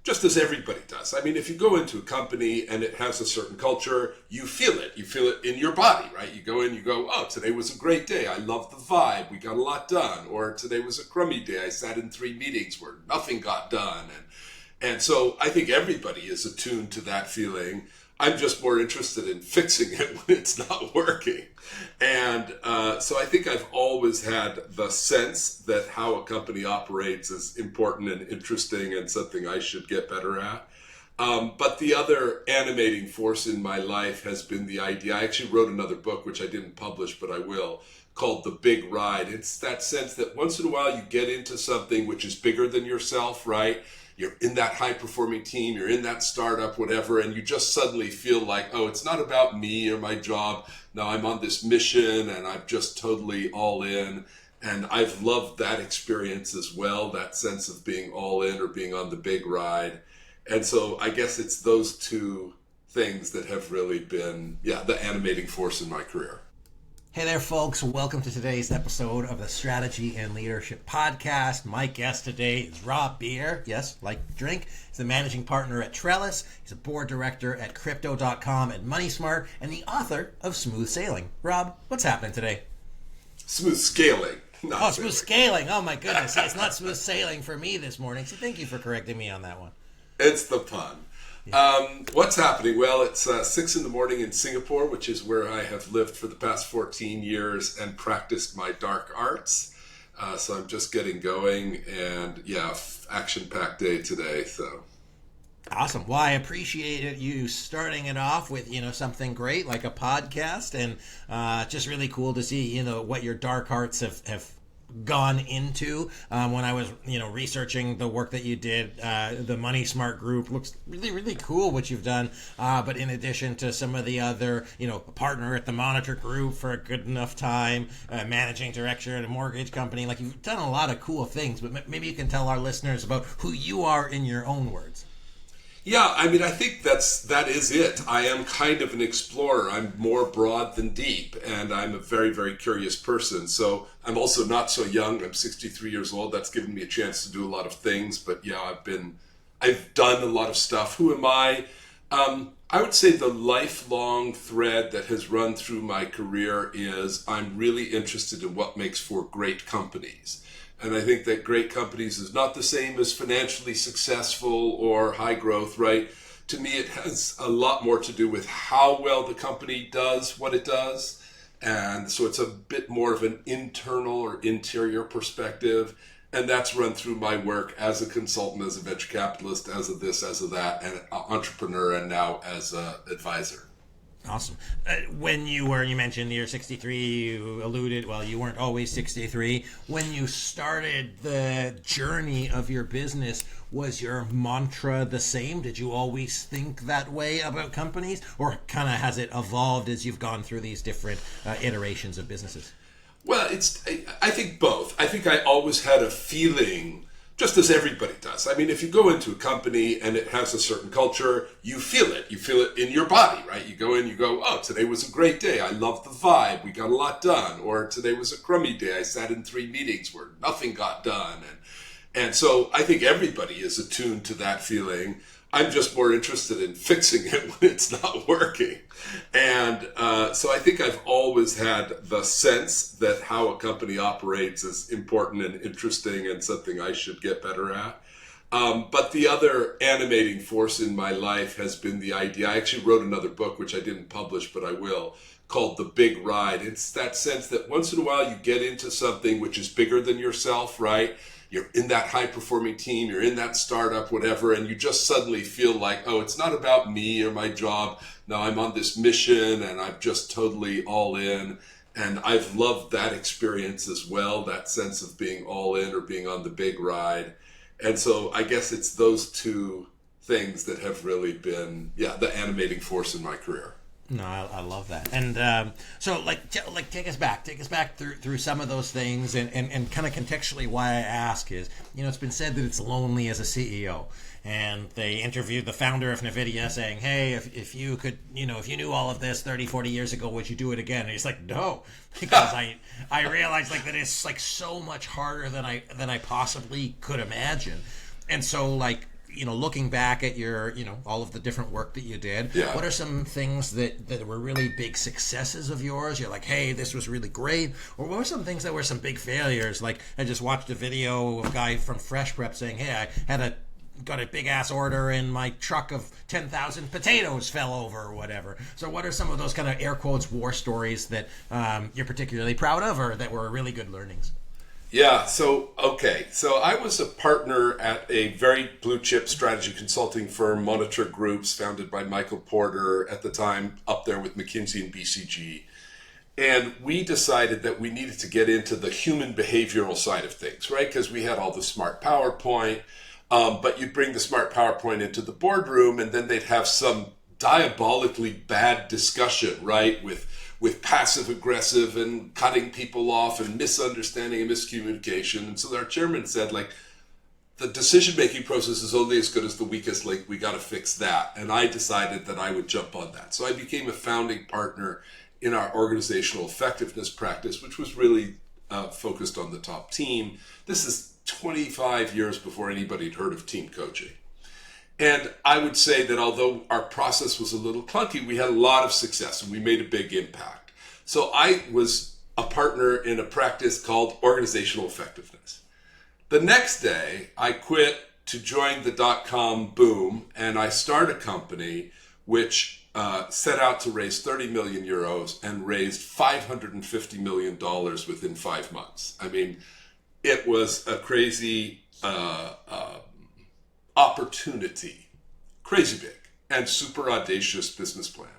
just as everybody does. I mean, if you go into a company and it has a certain culture, you feel it. You feel it in your body, right? You go in, you go, oh, today was a great day. I love the vibe. We got a lot done. Or today was a crummy day. I sat in 3 meetings where nothing got done. And so I think everybody is attuned to that feeling. I'm just more interested in fixing it when it's not working. And so I think I've always had the sense that how a company operates is important and interesting and something I should get better at. But the other animating force in my life has been the idea. I actually wrote another book, which I didn't publish, but I will, called The Big Ride. It's that sense that once in a while you get into something which is bigger than yourself, right? You're in that high-performing team, you're in that startup, whatever, and you just suddenly feel like, oh, it's not about me or my job. No, I'm on this mission, and I'm just totally all in. And I've loved that experience as well, that sense of being all in or being on the big ride. And so I guess it's those two things that have really been, the animating force in my career. Hey there, folks. Welcome to today's episode of the Strategy and Leadership Podcast. My guest today is Rob Bier. Yes, like drink. He's the managing partner at Trellis. He's a board director at Crypto.com and MoneySmart, and the author of Smooth Sailing. Rob, what's happening today? Smooth scaling. Smooth scaling. Oh, my goodness. It's not smooth sailing for me this morning, so thank you for correcting me on that one. It's the pun. What's happening? Well, it's 6 in the morning in Singapore, which is where I have lived for the past 14 years and practiced my dark arts. So I'm just getting going, and action-packed day today. So awesome. Well, I appreciate you starting it off with something great like a podcast, and just really cool to see what your dark arts have gone into. When I was researching the work that you did, the MoneySmart group looks really, really cool what you've done, but in addition to some of the other partner at the Monitor Group for a good enough time, managing director at a mortgage company, like you've done a lot of cool things, but maybe you can tell our listeners about who you are in your own words. Yeah, I mean, I think that is it. I am kind of an explorer. I'm more broad than deep, and I'm a very, very curious person. So I'm also not so young. I'm 63 years old. That's given me a chance to do a lot of things. But I've done a lot of stuff. Who am I? I would say the lifelong thread that has run through my career is I'm really interested in what makes for great companies. And I think that great companies is not the same as financially successful or high growth, right? To me, it has a lot more to do with how well the company does what it does. And so it's a bit more of an internal or interior perspective. And that's run through my work as a consultant, as a venture capitalist, as a this, as a that, and an entrepreneur, and now as an advisor. Awesome. When you mentioned you're 63, you alluded, well, you weren't always 63. When you started the journey of your business, was your mantra the same? Did you always think that way about companies? Or kind of has it evolved as you've gone through these different iterations of businesses? Well, I think both. I think I always had a feeling, just as everybody does. I mean, if you go into a company and it has a certain culture, you feel it. You feel it in your body, right? You go in, you go, oh, today was a great day. I love the vibe. We got a lot done. Or today was a crummy day. I sat in 3 meetings where nothing got done. And so I think everybody is attuned to that feeling. I'm just more interested in fixing it when it's not working. And so I think I've always had the sense that how a company operates is important and interesting and something I should get better at. But the other animating force in my life has been the idea. I actually wrote another book, which I didn't publish, but I will, called The Big Ride. It's that sense that once in a while you get into something which is bigger than yourself, right? You're in that high-performing team, you're in that startup, whatever, and you just suddenly feel like, oh, it's not about me or my job. No, I'm on this mission, and I'm just totally all in. And I've loved that experience as well, that sense of being all in or being on the big ride. And so I guess it's those two things that have really been, the animating force in my career. No, I love that. And so take us back through some of those things and kind of contextually why I ask is, it's been said that it's lonely as a CEO. And they interviewed the founder of NVIDIA saying, hey, if you could, if you knew all of this 30, 40 years ago, would you do it again? And he's like, no, because I realized that it's so much harder than I possibly could imagine. And so looking back at your, all of the different work that you did, Yeah. what are some things that were really big successes of yours? You're like, hey, this was really great. Or what were some things that were some big failures? Like, I just watched a video of a guy from Fresh Prep saying, hey, I got a big ass order and my truck of 10,000 potatoes fell over or whatever. So what are some of those kind of air quotes war stories that you're particularly proud of or that were really good learnings? Yeah, so I was a partner at a very blue chip strategy consulting firm, Monitor Groups, founded by Michael Porter, at the time up there with McKinsey and BCG. And we decided that we needed to get into the human behavioral side of things, right? Because we had all the smart PowerPoint, but you'd bring the smart PowerPoint into the boardroom and then they'd have some diabolically bad discussion, right? With passive aggressive and cutting people off and misunderstanding and miscommunication. And so our chairman said, like, the decision-making process is only as good as the weakest link. We got to fix that. And I decided that I would jump on that. So I became a founding partner in our organizational effectiveness practice, which was really focused on the top team. This is 25 years before anybody had heard of team coaching. And I would say that although our process was a little clunky, we had a lot of success and we made a big impact. So I was a partner in a practice called organizational effectiveness. The next day, I quit to join the dot-com boom, and I started a company which set out to raise 30 million euros and raised $550 million within 5 months. I mean, it was a crazy opportunity, crazy big and super audacious business plan.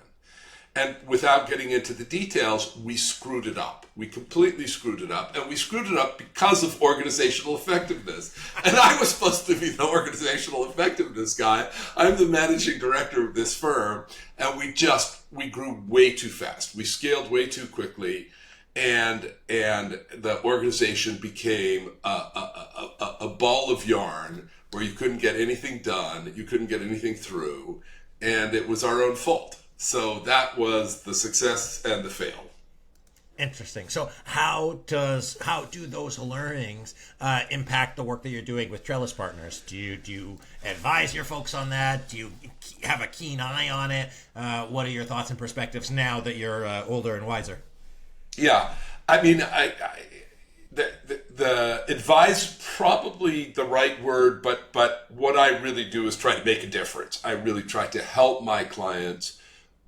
And without getting into the details, we screwed it up. We completely screwed it up. And we screwed it up because of organizational effectiveness. And I was supposed to be the organizational effectiveness guy. I'm the managing director of this firm. And we grew way too fast. We scaled way too quickly. And the organization became a ball of yarn where you couldn't get anything done, you couldn't get anything through, and it was our own fault. So that was the success and the fail. Interesting. So how do those learnings impact the work that you're doing with Trellis partners? Do you advise your folks on that? Do you have a keen eye on it? What are your thoughts and perspectives now that you're older and wiser? Yeah, I mean, the advise probably the right word, but what I really do is try to make a difference. I really try to help my clients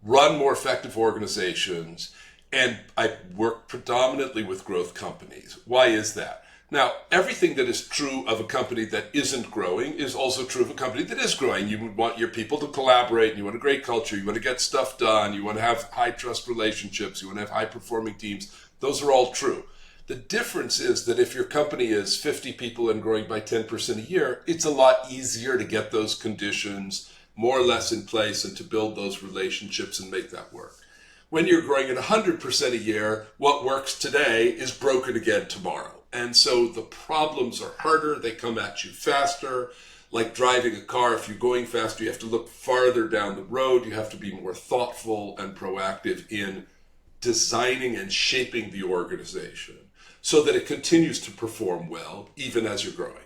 run more effective organizations, and I work predominantly with growth companies. Why is that? Now, everything that is true of a company that isn't growing is also true of a company that is growing. You would want your people to collaborate, and you want a great culture, you want to get stuff done, you want to have high trust relationships, you want to have high performing teams. Those are all true. The difference is that if your company is 50 people and growing by 10% a year, it's a lot easier to get those conditions more or less in place and to build those relationships and make that work. When you're growing at 100% a year, what works today is broken again tomorrow. And so the problems are harder, they come at you faster. Like driving a car, if you're going faster, you have to look farther down the road. You have to be more thoughtful and proactive in designing and shaping the organization so that it continues to perform well, even as you're growing.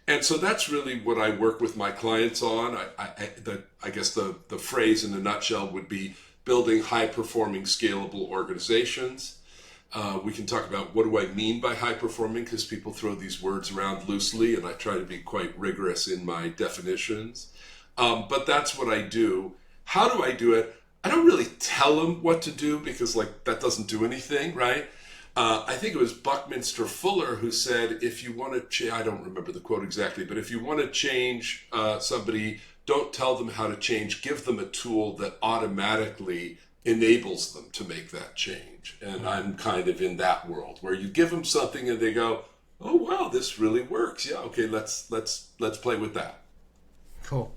And so that's really what I work with my clients on. I guess the phrase in a nutshell would be building high-performing, scalable organizations. We can talk about what do I mean by high-performing, because people throw these words around loosely, and I try to be quite rigorous in my definitions. But that's what I do. How do I do it? I don't really tell them what to do, because that doesn't do anything, right? I think it was Buckminster Fuller who said, if you want to I don't remember the quote exactly, but if you want to change somebody, don't tell them how to change. Give them a tool that automatically enables them to make that change. And I'm kind of in that world where you give them something and they go, oh, wow, this really works. Yeah, okay, let's play with that. Cool.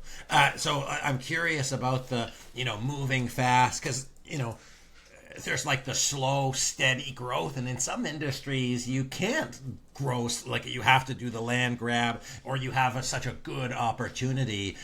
So I'm curious about the, moving fast, because, there's the slow, steady growth. And in some industries, you can't grow, you have to do the land grab, or you have such a good opportunity.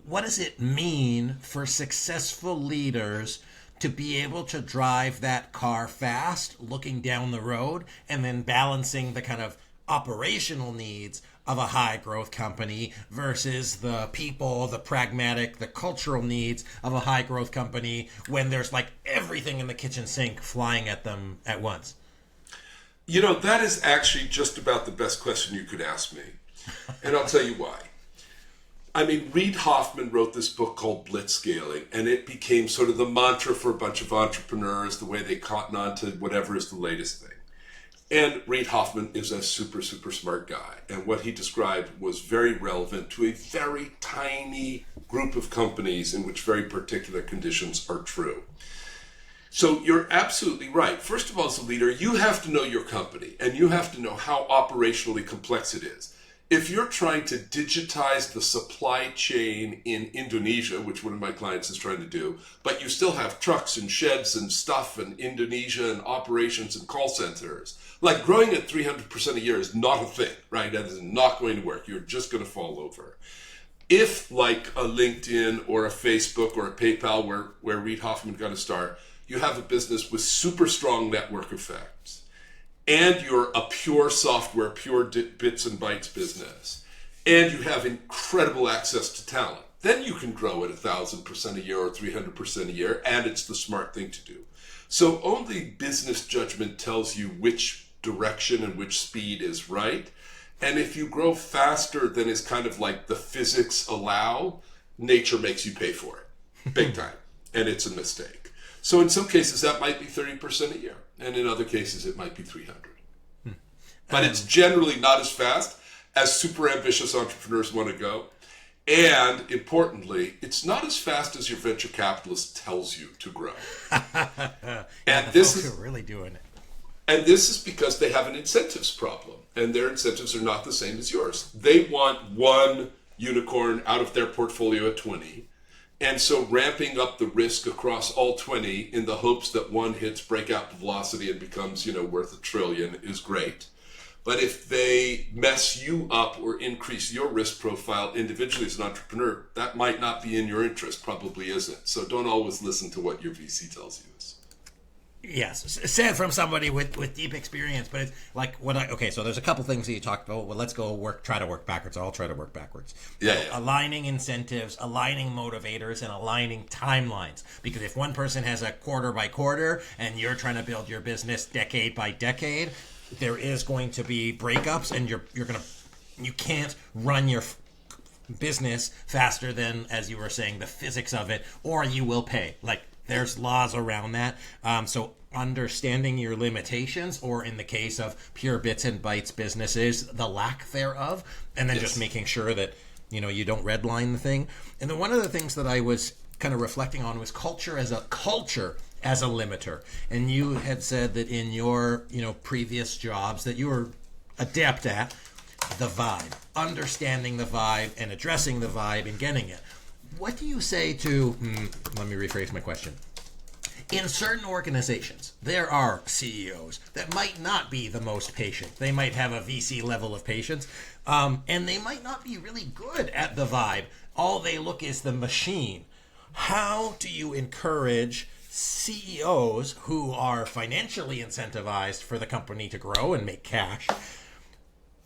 What does it mean for successful leaders to be able to drive that car fast, looking down the road, and then balancing the kind of operational needs of a high growth company versus the people, the pragmatic, the cultural needs of a high growth company when there's like everything in the kitchen sink flying at them at once? That is actually just about the best question you could ask me. And I'll tell you why. I mean, Reid Hoffman wrote this book called Blitzscaling, and it became sort of the mantra for a bunch of entrepreneurs, the way they cotton on to whatever is the latest thing. And Reid Hoffman is a super, super smart guy. And what he described was very relevant to a very tiny group of companies in which very particular conditions are true. So you're absolutely right. First of all, as a leader, you have to know your company, and you have to know how operationally complex it is. If you're trying to digitize the supply chain in Indonesia, which one of my clients is trying to do, but you still have trucks and sheds and stuff in Indonesia and operations and call centers, like growing at 300% a year is not a thing, right? That is not going to work. You're just going to fall over. If, like a LinkedIn or a Facebook or a PayPal, where Reid Hoffman got to start, you have a business with super strong network effects, and you're a pure software, pure bits and bytes business, and you have incredible access to talent, then you can grow at 1,000% a year or 300% a year, and it's the smart thing to do. So only business judgment tells you which direction and which speed is right. And if you grow faster than is kind of like the physics allow, nature makes you pay for it, big time, and it's a mistake. So in some cases, that might be 30% a year. And in other cases, it might be 300. But it's generally not as fast as super ambitious entrepreneurs want to go. And importantly, it's not as fast as your venture capitalist tells you to grow. And this is really doing it. And this is because they have an incentives problem. And their incentives are not the same as yours. They want one unicorn out of their portfolio at 20. And so ramping up the risk across all 20 in the hopes that one hits breakout velocity and becomes, worth $1 trillion is great. But if they mess you up or increase your risk profile individually as an entrepreneur, that might not be in your interest, probably isn't. So don't always listen to what your VC tells you is. Yes, said from somebody with deep experience, but it's like so there's a couple things that you talked about. Well, let's try to work backwards. I'll try to work backwards. Yeah. Aligning incentives, aligning motivators, and aligning timelines. Because if one person has a quarter by quarter and you're trying to build your business decade by decade, there is going to be breakups, and you can't run your business faster than, as you were saying, the physics of it, or you will pay. Like, there's laws around that. So understanding your limitations, or in the case of pure bits and bytes businesses, the lack thereof, and then just making sure that, you don't redline the thing. And then one of the things that I was kind of reflecting on was culture as a limiter. And you had said that in your, previous jobs that you were adept at the vibe, understanding the vibe and addressing the vibe and getting it. What do you say to, let me rephrase my question. In certain organizations, there are CEOs that might not be the most patient. They might have a VC level of patience, and they might not be really good at the vibe. All they look is the machine. How do you encourage CEOs who are financially incentivized for the company to grow and make cash,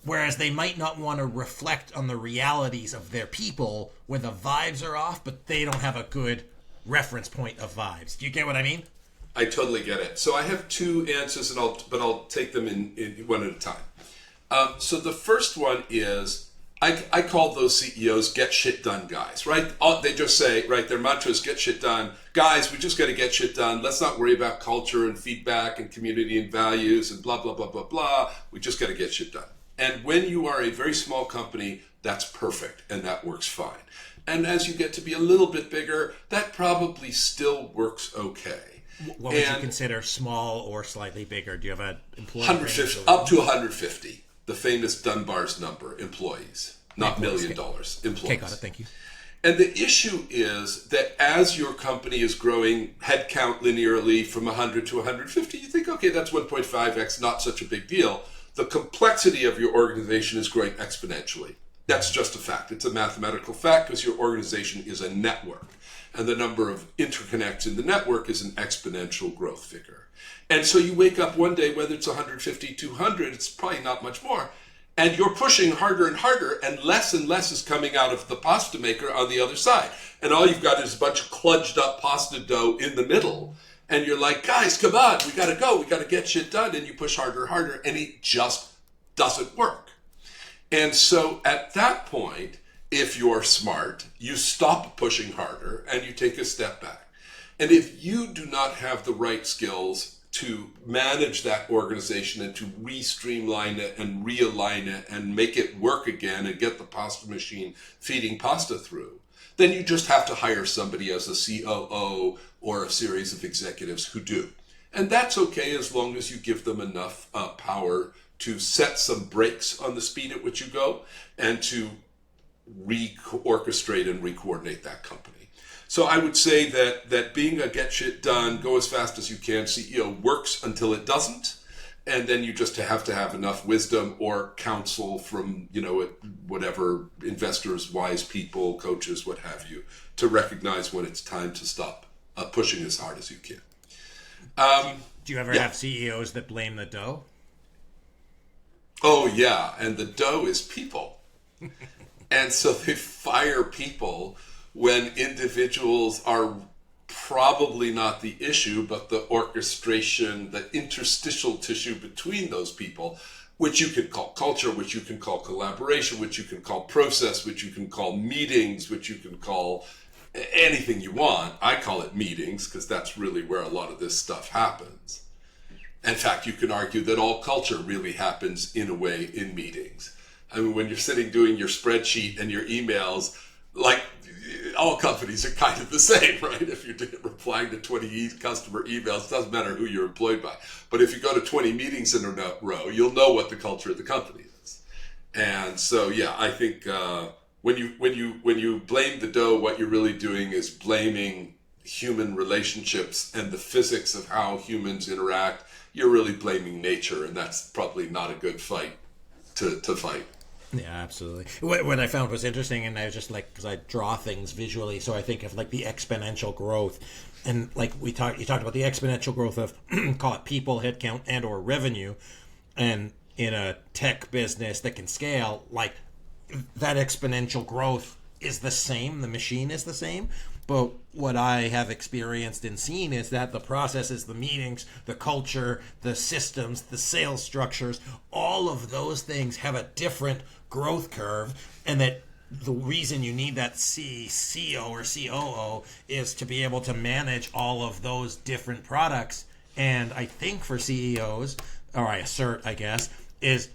whereas they might not want to reflect on the realities of their people where the vibes are off, but they don't have a good reference point of vibes? Do you get what I mean? I totally get it. So I have two answers, but I'll take them in one at a time. So the first one is, I call those CEOs get shit done guys, right? They just say, right, their mantra is get shit done. Guys, we just got to get shit done. Let's not worry about culture and feedback and community and values and blah, blah, blah, blah, blah. We just got to get shit done. And when you are a very small company, that's perfect, and that works fine. And as you get to be a little bit bigger, that probably still works okay. What would you consider small or slightly bigger? Do you have an employee? 150, up to 150, the famous Dunbar's number, employees, not $1 million employees. Okay, got it, thank you. And the issue is that as your company is growing headcount linearly from 100 to 150, you think, okay, that's 1.5x, not such a big deal. The complexity of your organization is growing exponentially. That's just a fact. It's a mathematical fact because your organization is a network. And the number of interconnects in the network is an exponential growth figure. And so you wake up one day, whether it's 150, 200, it's probably not much more. And you're pushing harder and harder, and less is coming out of the pasta maker on the other side. And all you've got is a bunch of kludged up pasta dough in the middle. And you're like, guys, come on, we got to go. We got to get shit done. And you push harder and harder, and it just doesn't work. And so at that point, if you're smart, you stop pushing harder and you take a step back. And if you do not have the right skills to manage that organization and to re-streamline it and realign it and make it work again and get the pasta machine feeding pasta through, then you just have to hire somebody as a COO or a series of executives who do. And that's okay as long as you give them enough power to set some brakes on the speed at which you go and to re-orchestrate and re-coordinate that company. So I would say that being a get shit done, go as fast as you can CEO works until it doesn't. And then you just have to have enough wisdom or counsel from, whatever investors, wise people, coaches, what have you, to recognize when it's time to stop pushing as hard as you can. Do you ever have CEOs that blame the dough? Oh, yeah. And the dough is people. And so they fire people when individuals are probably not the issue, but the orchestration, the interstitial tissue between those people, which you can call culture, which you can call collaboration, which you can call process, which you can call meetings, which you can call anything you want. I call it meetings because that's really where a lot of this stuff happens. In fact, you can argue that all culture really happens in a way in meetings. I mean, when you're sitting doing your spreadsheet and your emails, like all companies are kind of the same, right? If you're replying to 20 customer emails, it doesn't matter who you're employed by. But if you go to 20 meetings in a row, you'll know what the culture of the company is. And so, yeah, I think when you blame the dough, what you're really doing is blaming human relationships and the physics of how humans interact. You're really blaming nature, and that's probably not a good fight to fight. Yeah, absolutely. What I found was interesting, and I was just like, because I draw things visually, so I think of like the exponential growth, and like you talked about the exponential growth of call it people, headcount, and or revenue, and in a tech business that can scale, like that exponential growth is the same. The machine is the same. But what I have experienced and seen is that the processes, the meetings, the culture, the systems, the sales structures, all of those things have a different growth curve, and that the reason you need that CEO or COO is to be able to manage all of those different products. And I think for CEOs, or I assert, I guess, is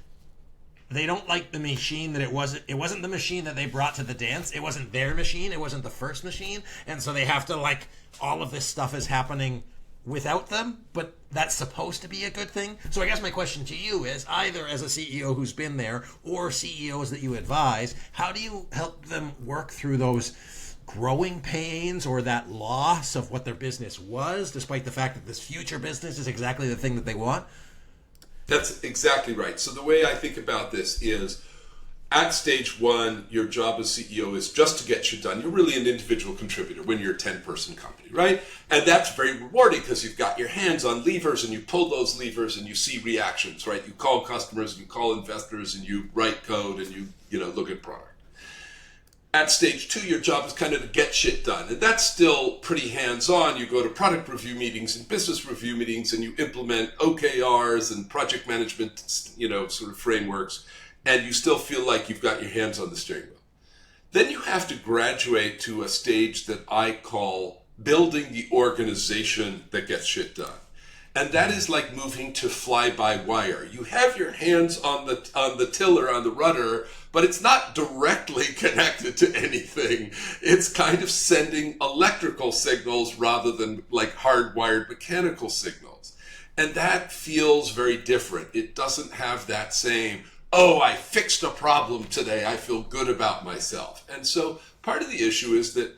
they don't like the machine that it wasn't the machine that they brought to the dance. It wasn't their machine. It wasn't the first machine. And so they have to like, all of this stuff is happening without them, but that's supposed to be a good thing. So I guess my question to you is, either as a CEO who's been there or CEOs that you advise, how do you help them work through those growing pains or that loss of what their business was, despite the fact that this future business is exactly the thing that they want? That's exactly right. So the way I think about this is, at stage one, your job as CEO is just to get shit done. You're really an individual contributor when you're a 10-person company, right? And that's very rewarding because you've got your hands on levers and you pull those levers and you see reactions, right? You call customers, and you call investors, and you write code, and you look at product. At stage two, your job is kind of to get shit done. And that's still pretty hands-on. You go to product review meetings and business review meetings, and you implement OKRs and project management, sort of frameworks, and you still feel like you've got your hands on the steering wheel. Then you have to graduate to a stage that I call building the organization that gets shit done. And that is like moving to fly-by-wire. You have your hands on the tiller, on the rudder, but it's not directly connected to anything. It's kind of sending electrical signals rather than like hardwired mechanical signals. And that feels very different. It doesn't have that same, oh, I fixed a problem today, I feel good about myself. And so part of the issue is that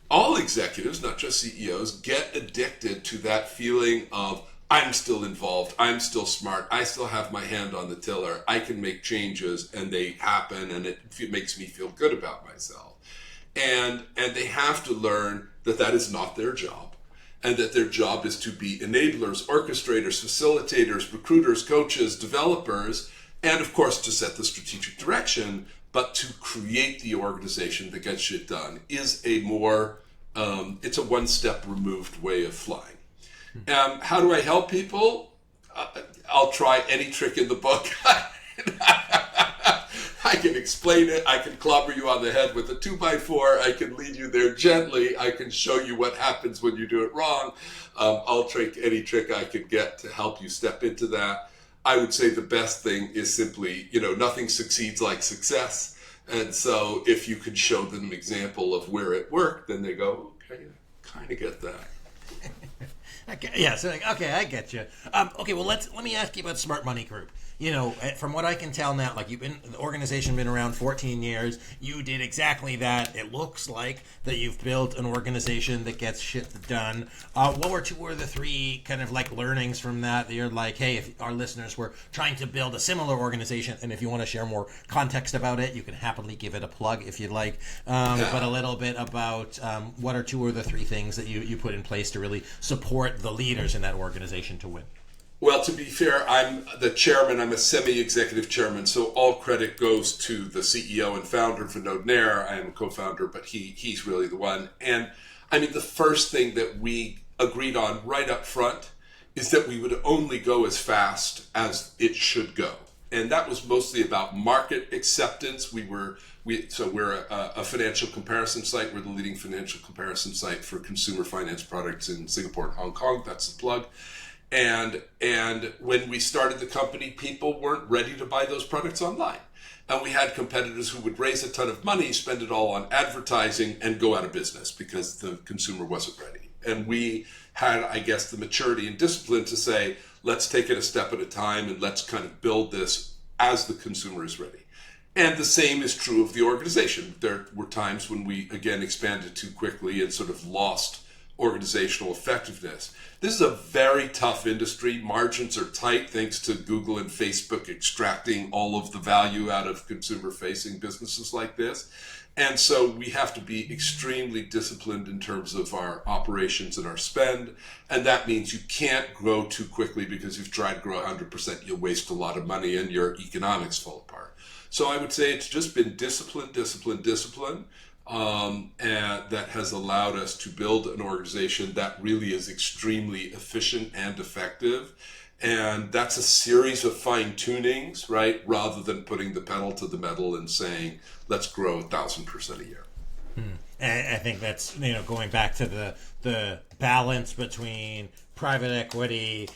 all executives, not just CEOs, get addicted to that feeling of, I'm still involved, I'm still smart, I still have my hand on the tiller, I can make changes, and they happen, and it makes me feel good about myself. And they have to learn that that is not their job, and that their job is to be enablers, orchestrators, facilitators, recruiters, coaches, developers, And of course, to set the strategic direction, but to create the organization that gets shit done is a more, it's a one step removed way of flying. How do I help people? I'll try any trick in the book. I can explain it. I can clobber you on the head with a 2x4. I can lead you there gently. I can show you what happens when you do it wrong. I'll take any trick I can get to help you step into that. I would say the best thing is simply, nothing succeeds like success. And so if you could show them an example of where it worked, then they go, okay, I kind of get that. Okay, yeah, so okay, I get you. Okay, well let me ask you about Smart Money Group. From what I can tell now, like the organization been around 14 years. You did exactly that. It looks like that you've built an organization that gets shit done. What were two or the three kind of like learnings from that you're like, hey, if our listeners were trying to build a similar organization, and if you want to share more context about it, you can happily give it a plug if you'd like. But a little bit about what are two or the three things that you put in place to really support the leaders in that organization to win? Well, to be fair, I'm the chairman. I'm a semi-executive chairman, so all credit goes to the CEO and founder, Vinod Nair. I am a co-founder, but he's really the one. And I mean, the first thing that we agreed on right up front is that we would only go as fast as it should go. And that was mostly about market acceptance. We're a financial comparison site. We're the leading financial comparison site for consumer finance products in Singapore and Hong Kong. That's the plug. And when we started the company, people weren't ready to buy those products online. And we had competitors who would raise a ton of money, spend it all on advertising, and go out of business because the consumer wasn't ready. And we had, I guess, the maturity and discipline to say, let's take it a step at a time and let's kind of build this as the consumer is ready. And the same is true of the organization. There were times when we, again, expanded too quickly and sort of lost organizational effectiveness. This is a very tough industry. Margins are tight thanks to Google and Facebook extracting all of the value out of consumer-facing businesses like this. And so we have to be extremely disciplined in terms of our operations and our spend. And that means you can't grow too quickly because if you try to grow 100%, you'll waste a lot of money and your economics fall apart. So I would say it's just been discipline. And that has allowed us to build an organization that really is extremely efficient and effective. And that's a series of fine-tunings, right? Rather than putting the pedal to the metal and saying, let's grow 1,000% a year. And I think that's, going back to the balance between private equity,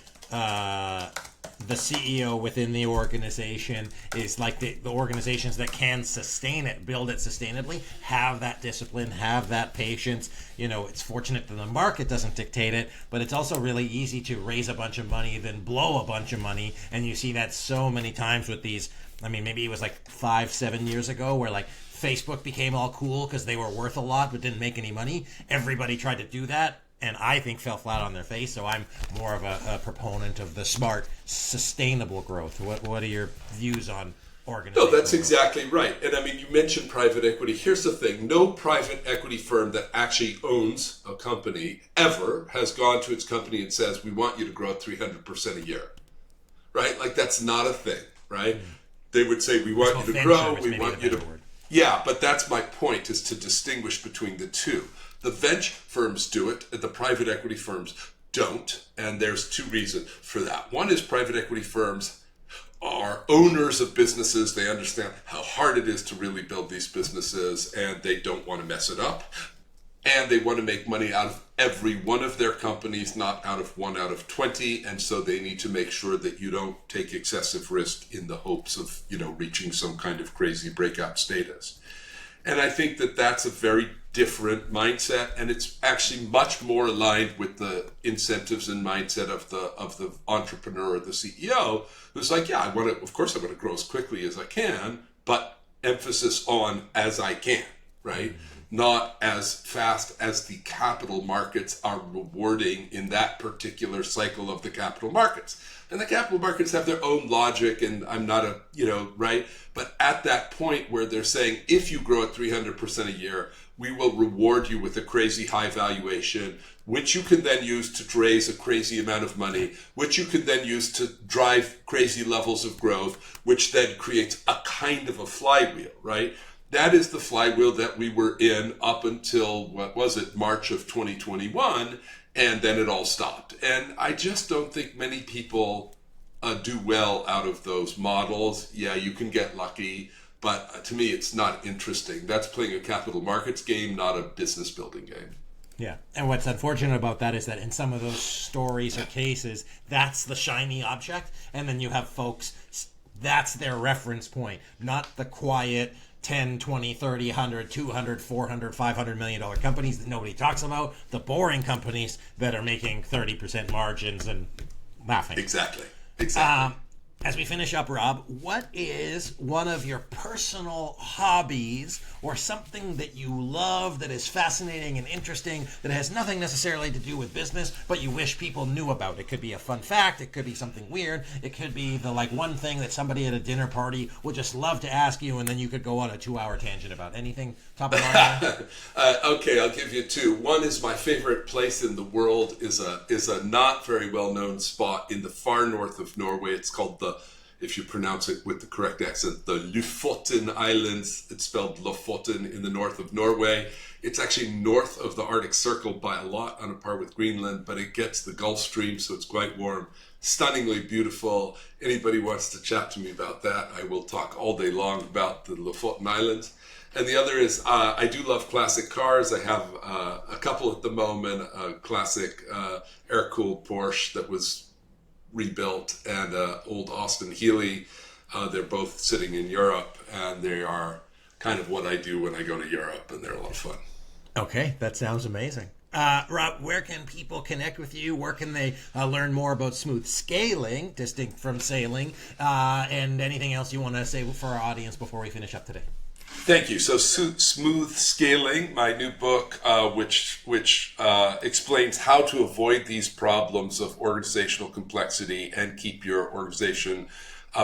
the CEO within the organization is like the organizations that can sustain it, build it sustainably, have that discipline, have that patience. It's fortunate that the market doesn't dictate it, but it's also really easy to raise a bunch of money, then blow a bunch of money. And you see that so many times with these, maybe it was like 5-7 years ago where like Facebook became all cool because they were worth a lot but didn't make any money. Everybody tried to do that, and I think fell flat on their face. So I'm more of a proponent of the smart, sustainable growth. What are your views on organizational No, that's growth? Exactly right. And you mentioned private equity. Here's the thing. No private equity firm that actually owns a company ever has gone to its company and says, we want you to grow 300% a year. Right? Like that's not a thing, right? They would say, we want you to grow, we want you to... Yeah, but that's my point, is to distinguish between the two. The venture firms do it, and the private equity firms don't, and there's two reasons for that. One is private equity firms are owners of businesses. They understand how hard it is to really build these businesses, and they don't want to mess it up. And they want to make money out of every one of their companies, not out of 1 out of 20. And so they need to make sure that you don't take excessive risk in the hopes of, reaching some kind of crazy breakout status. And I think that that's a very different mindset, and it's actually much more aligned with the incentives and mindset of the entrepreneur or the CEO, who's like, yeah, of course I want to grow as quickly as I can, but emphasis on as I can, right? Not as fast as the capital markets are rewarding in that particular cycle of the capital markets. And the capital markets have their own logic, and I'm not right? But at that point where they're saying, if you grow at 300% a year, we will reward you with a crazy high valuation, which you can then use to raise a crazy amount of money, which you can then use to drive crazy levels of growth, which then creates a kind of a flywheel, right? That is the flywheel that we were in up until, March of 2021, and then it all stopped. And I just don't think many people do well out of those models. Yeah, you can get lucky, but to me, it's not interesting. That's playing a capital markets game, not a business building game. Yeah, and what's unfortunate about that is that in some of those stories or cases, that's the shiny object, and then you have folks, that's their reference point, not the quiet 10, 20, 30, 100, 200, 400, $500 million companies that nobody talks about, the boring companies that are making 30% margins and laughing. Exactly. As we finish up, Rob, what is one of your personal hobbies or something that you love that is fascinating and interesting that has nothing necessarily to do with business, but you wish people knew about? It could be a fun fact. It could be something weird. It could be the one thing that somebody at a dinner party would just love to ask you, and then you could go on a 2-hour tangent about anything. Top of mind? Okay, I'll give you two. One is my favorite place in the world is a not very well-known spot in the far north of Norway. It's called if you pronounce it with the correct accent, the Lofoten Islands. It's spelled Lofoten in the north of Norway. It's actually north of the Arctic Circle by a lot, on a par with Greenland, but it gets the Gulf Stream, so it's quite warm. Stunningly beautiful. Anybody wants to chat to me about that, I will talk all day long about the Lofoten Islands. And the other is, I do love classic cars. I have a couple at the moment, a classic air-cooled Porsche that was rebuilt, and old Austin Healey. They're both sitting in Europe, and they are kind of what I do when I go to Europe, and they're a lot of fun. Okay, that sounds amazing. Rob, where can people connect with you? Where can they learn more about smooth scaling, distinct from sailing, and anything else you want to say for our audience before we finish up today? Thank you. So Smooth Scaling, my new book, which explains how to avoid these problems of organizational complexity and keep your organization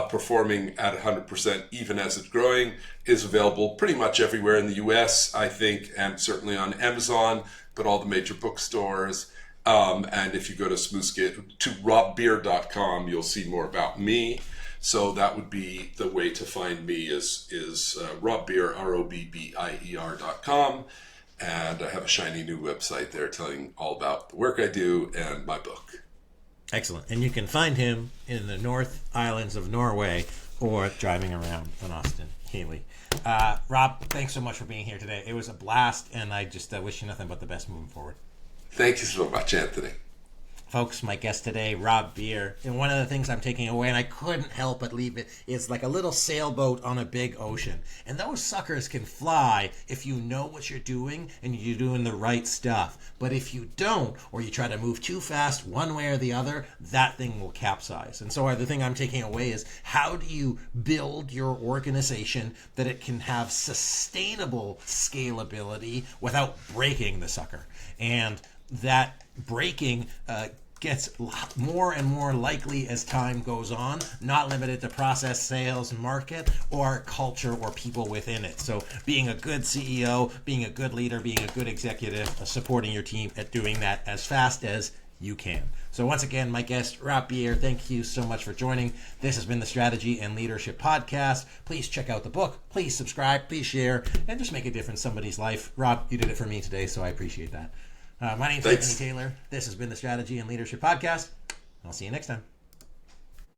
performing at 100% even as it's growing, is available pretty much everywhere in the US, I think, and certainly on Amazon, but all the major bookstores. And if you go to robbier.com, you'll see more about me. So that would be the way to find me is Robbier, ROBBIER.com. And I have a shiny new website there telling all about the work I do and my book. Excellent. And you can find him in the North Islands of Norway or driving around on Austin Healey. Rob, thanks so much for being here today. It was a blast, and I just wish you nothing but the best moving forward. Thank you so much, Anthony. Folks, my guest today, Rob Bier. And one of the things I'm taking away, and I couldn't help but leave it, is like a little sailboat on a big ocean. And those suckers can fly if you know what you're doing and you're doing the right stuff. But if you don't, or you try to move too fast one way or the other, that thing will capsize. And so the thing I'm taking away is, how do you build your organization that it can have sustainable scalability without breaking the sucker? And that breaking gets more and more likely as time goes on, not limited to process, sales, market, or culture or people within it. So being a good CEO, being a good leader, being a good executive, supporting your team at doing that as fast as you can. So once again, my guest, Rob Bier, thank you so much for joining. This has been the Strategy and Leadership Podcast. Please check out the book. Please subscribe. Please share. And just make a difference in somebody's life. Rob, you did it for me today, so I appreciate that. My name's Anthony Taylor. This has been the Strategy and Leadership Podcast. I'll see you next time.